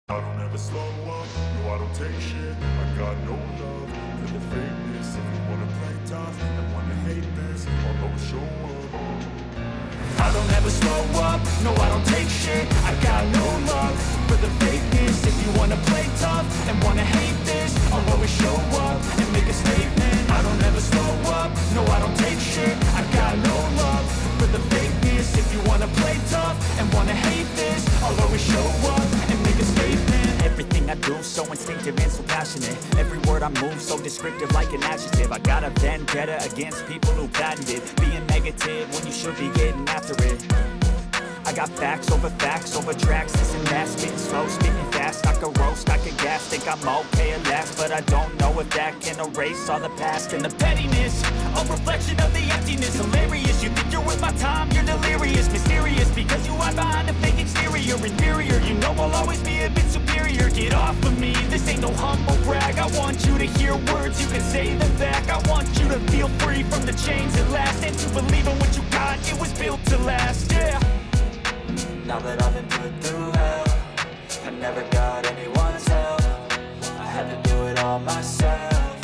I don't ever slow up, no I don't take shit. I got no love for the fakeness. If you wanna play tough and wanna hate this, I'll always show up. I don't ever slow up, no I don't take shit. I got no love for the fakeness. If you wanna play tough and wanna hate this, I'll always show up and make a statement. I don't ever slow up, no I don't take shit. I got no love for the fakeness. If you wanna play tough and wanna hate this, I'll always show up and make a statement. Everything I do so instinctive and so passionate. Every word I move so descriptive like an adjective. I got a vendetta against people who patented being negative when you should be getting after it. I got facts over tracks, this and that. Spitting slow, spitting fast, I could roast, I could gas. Think I'm okay at last, but I don't know if that can erase all the past. And the pettiness, a reflection of the emptiness. Hilarious, you think you're worth my time, you're delirious. Mysterious, because you hide behind a fake exterior. Inferior, you know I'll always be a bit superior. Get off of me, this ain't no humble brag. I want you to hear words, you can say them back. I want you to feel free from the chains at last, and to believe in what you got, it was built to last, yeah. Now that I've been put through hell, I never got anyone's help. I had to do it all myself.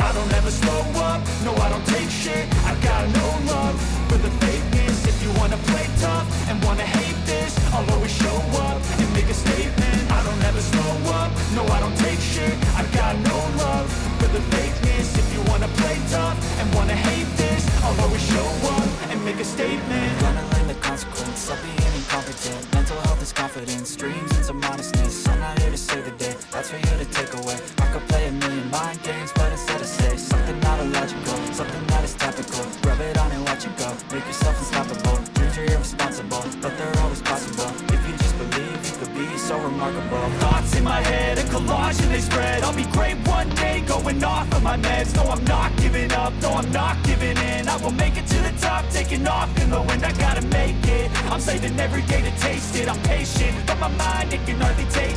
I don't ever slow up, no I don't take shit. I got no love for the fakeness. If you wanna play tough and wanna hate this, I'll always show up and make a statement. I don't ever slow up, no I don't take shit. I got no love for the fakeness. If you wanna play tough and wanna hate this, I'll always show up and make a statement. Gonna learn the consequence of being incompetent. Mental health is confidence, dreams and some honestness. I'm not here to save the day, that's for you to take away. I could play a million mind games, but instead I say something not illogical, something that is topical. Rub it on and watch it go, make yourself unstoppable. Dreams are irresponsible, but they're always possible. If you just believe, you could be so remarkable. Thoughts in my head, a collage and they spread. I'll be great one day, going off of my meds. No, I'm not giving up, no, I'm not giving in. I will make it to the top, taking off in the wind. I gotta make it, I'm saving every day to taste it. I'm patient, but my mind, it can hardly take